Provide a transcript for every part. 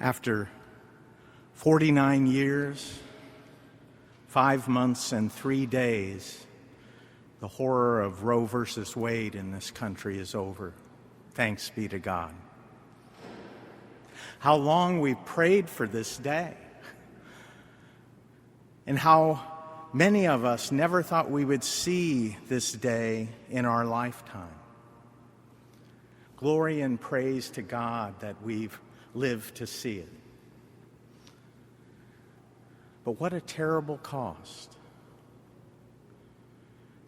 After 49 years, 5 months, and 3 days, the horror of Roe versus Wade in this country is over. Thanks be to God. How long we prayed for this day, and how many of us never thought we would see this day in our lifetime. Glory and praise to God that we've lived to see it. But what a terrible cost.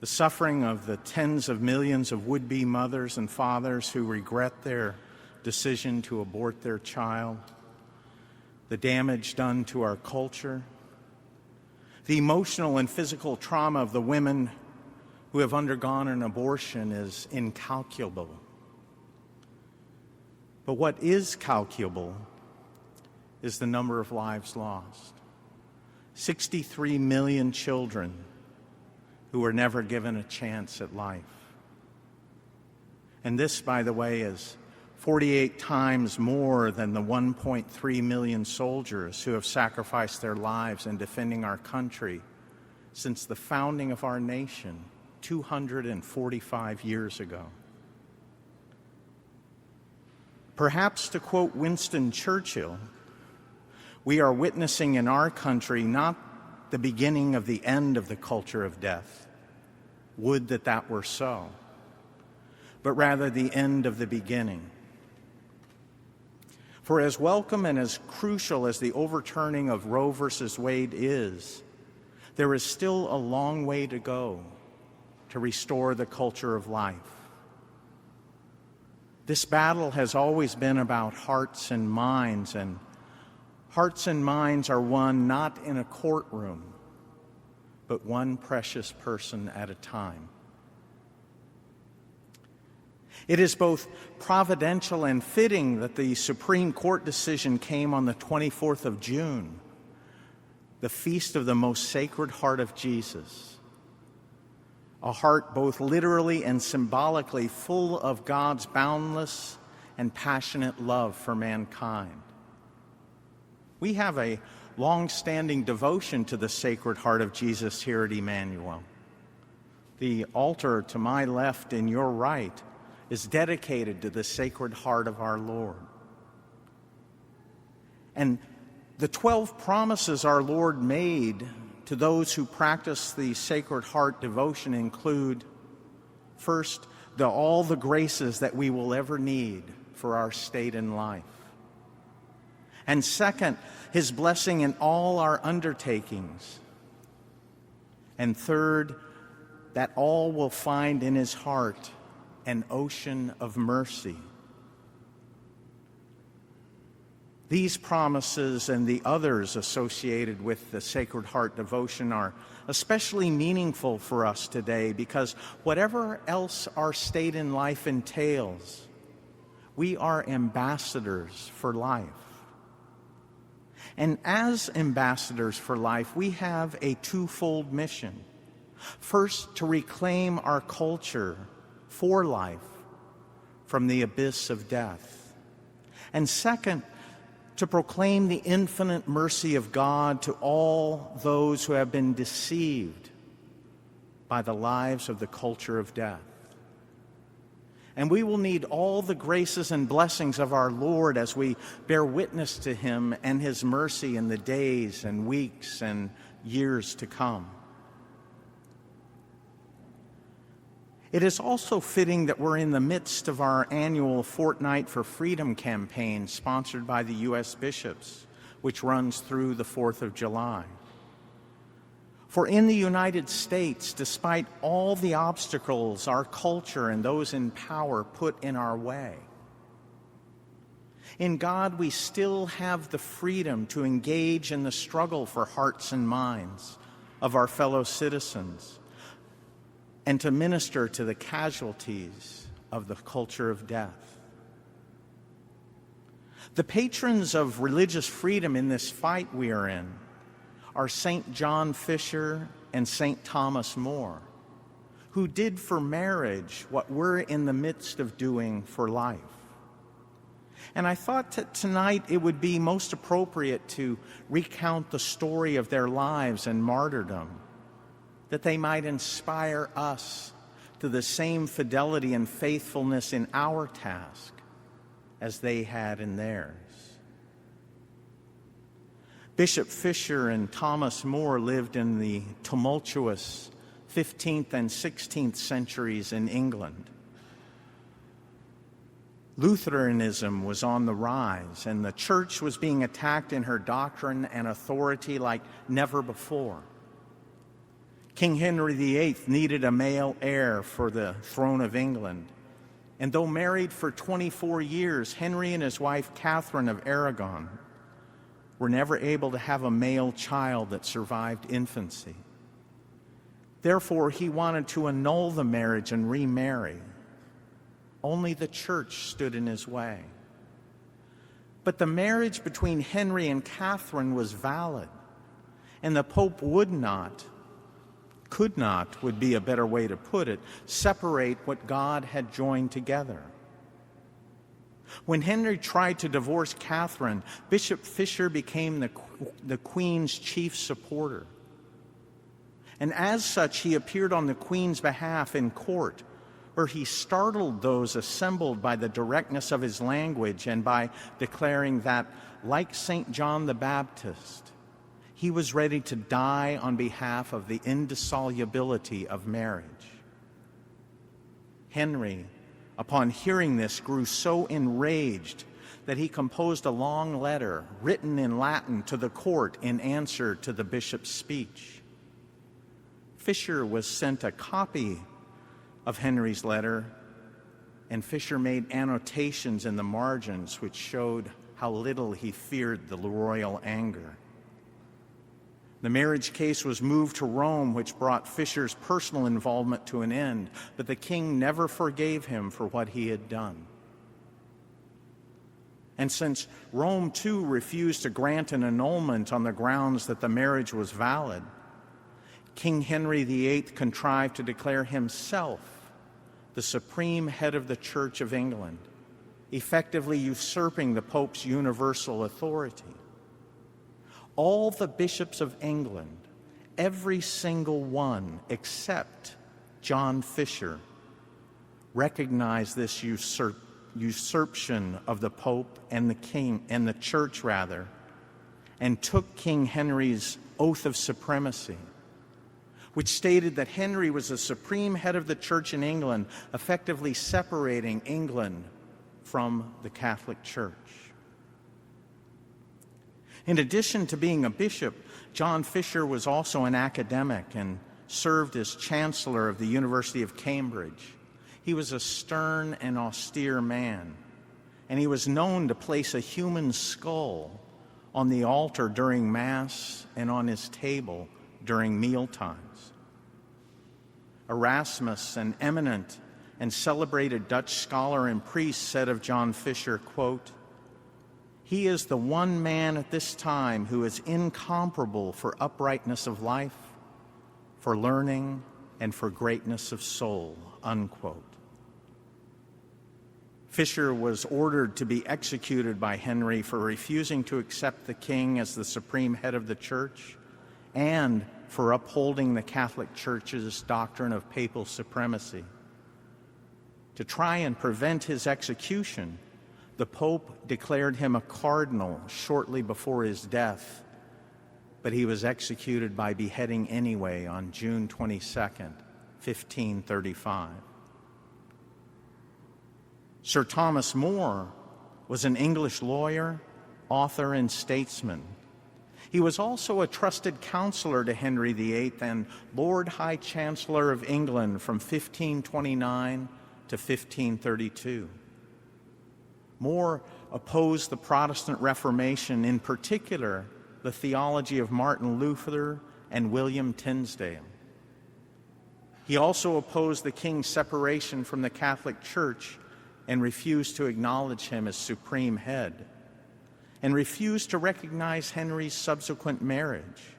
The suffering of the tens of millions of would-be mothers and fathers who regret their decision to abort their child, the damage done to our culture, the emotional and physical trauma of the women who have undergone an abortion is incalculable. But what is calculable is the number of lives lost. 63 million children who were never given a chance at life. And this, by the way, is 48 times more than the 1.3 million soldiers who have sacrificed their lives in defending our country since the founding of our nation 245 years ago. Perhaps to quote Winston Churchill, we are witnessing in our country not the beginning of the end of the culture of death. Would that that were so. But rather the end of the beginning. For as welcome and as crucial as the overturning of Roe versus Wade is, there is still a long way to go to restore the culture of life. This battle has always been about hearts and minds, and hearts and minds are won not in a courtroom, but one precious person at a time. It is both providential and fitting that the Supreme Court decision came on the 24th of June, the feast of the most sacred heart of Jesus. A heart both literally and symbolically full of God's boundless and passionate love for mankind. We have a long-standing devotion to the Sacred Heart of Jesus here at Emmanuel. The altar to my left and your right is dedicated to the Sacred Heart of our Lord. And the 12 promises our Lord made to those who practice the Sacred Heart devotion include, first, all the graces that we will ever need for our state in life. And second, his blessing in all our undertakings. And third, that all will find in his heart an ocean of mercy. These promises and the others associated with the Sacred Heart devotion are especially meaningful for us today because whatever else our state in life entails, we are ambassadors for life. And as ambassadors for life, we have a twofold mission. First, to reclaim our culture for life from the abyss of death. And second, to proclaim the infinite mercy of God to all those who have been deceived by the lives of the culture of death. And we will need all the graces and blessings of our Lord as we bear witness to him and his mercy in the days and weeks and years to come. It is also fitting that we're in the midst of our annual Fortnight for Freedom campaign sponsored by the U.S. bishops, which runs through the 4th of July. For in the United States, despite all the obstacles our culture and those in power put in our way, in God we still have the freedom to engage in the struggle for hearts and minds of our fellow citizens, and to minister to the casualties of the culture of death. The patrons of religious freedom in this fight we are in are St. John Fisher and St. Thomas More, who did for marriage what we're in the midst of doing for life. And I thought that tonight it would be most appropriate to recount the story of their lives and martyrdom, that they might inspire us to the same fidelity and faithfulness in our task as they had in theirs. Bishop Fisher and Thomas More lived in the tumultuous 15th and 16th centuries in England. Lutheranism was on the rise, and the church was being attacked in her doctrine and authority like never before. King Henry VIII needed a male heir for the throne of England, and though married for 24 years, Henry and his wife Catherine of Aragon were never able to have a male child that survived infancy. Therefore, he wanted to annul the marriage and remarry. Only the church stood in his way. But the marriage between Henry and Catherine was valid, and the Pope could not, would be a better way to put it, separate what God had joined together. When Henry tried to divorce Catherine, Bishop Fisher became the Queen's chief supporter. And as such, he appeared on the Queen's behalf in court, where he startled those assembled by the directness of his language and by declaring that, like St. John the Baptist, he was ready to die on behalf of the indissolubility of marriage. Henry, upon hearing this, grew so enraged that he composed a long letter written in Latin to the court in answer to the bishop's speech. Fisher was sent a copy of Henry's letter, and Fisher made annotations in the margins which showed how little he feared the royal anger. The marriage case was moved to Rome, which brought Fisher's personal involvement to an end, but the king never forgave him for what he had done. And since Rome, too, refused to grant an annulment on the grounds that the marriage was valid, King Henry VIII contrived to declare himself the supreme head of the Church of England, effectively usurping the Pope's universal authority. All the bishops of England, every single one except John Fisher, recognized this usurpation of the Pope and the King, and the Church rather, and took King Henry's oath of supremacy, which stated that Henry was the supreme head of the Church in England, effectively separating England from the Catholic Church. In addition to being a bishop, John Fisher was also an academic and served as chancellor of the University of Cambridge. He was a stern and austere man, and he was known to place a human skull on the altar during Mass and on his table during mealtimes. Erasmus, an eminent and celebrated Dutch scholar and priest, said of John Fisher, quote, "He is the one man at this time who is incomparable for uprightness of life, for learning, and for greatness of soul," unquote. Fisher was ordered to be executed by Henry for refusing to accept the king as the supreme head of the church and for upholding the Catholic Church's doctrine of papal supremacy. To try and prevent his execution, the Pope declared him a cardinal shortly before his death, but he was executed by beheading anyway on June 22nd, 1535. Sir Thomas More was an English lawyer, author, and statesman. He was also a trusted counselor to Henry VIII and Lord High Chancellor of England from 1529 to 1532. More opposed the Protestant Reformation, in particular the theology of Martin Luther and William Tyndale. He also opposed the king's separation from the Catholic Church and refused to acknowledge him as supreme head, and refused to recognize Henry's subsequent marriage.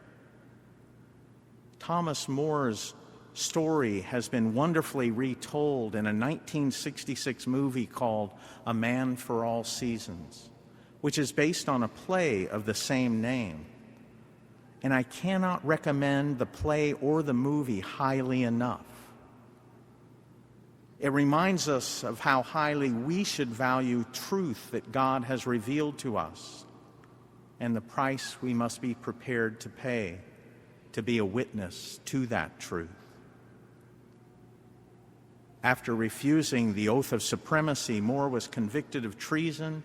Thomas More's story has been wonderfully retold in a 1966 movie called A Man for All Seasons, which is based on a play of the same name. And I cannot recommend the play or the movie highly enough. It reminds us of how highly we should value truth that God has revealed to us and the price we must be prepared to pay to be a witness to that truth. After refusing the oath of supremacy, More was convicted of treason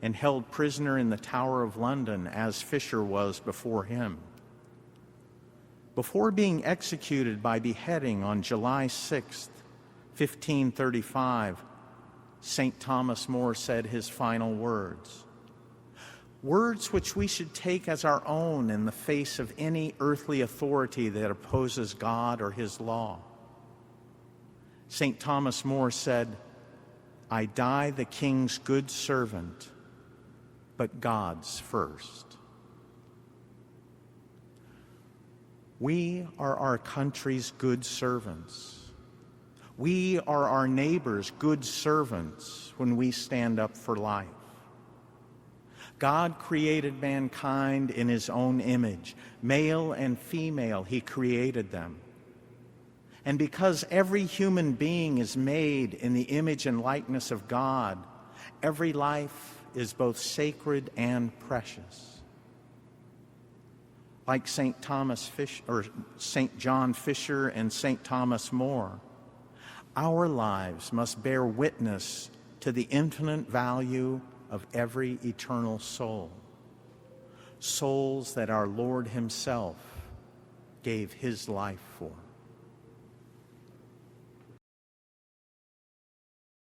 and held prisoner in the Tower of London, as Fisher was before him. Before being executed by beheading on July 6th, 1535, St. Thomas More said his final words, words which we should take as our own in the face of any earthly authority that opposes God or his law. St. Thomas More said, "I die the King's good servant, but God's first." We are our country's good servants. We are our neighbor's good servants when we stand up for life. God created mankind in his own image. Male and female, he created them. And because every human being is made in the image and likeness of God, every life is both sacred and precious. Like St. John Fisher and St. Thomas More, our lives must bear witness to the infinite value of every eternal soul, souls that our Lord himself gave his life for.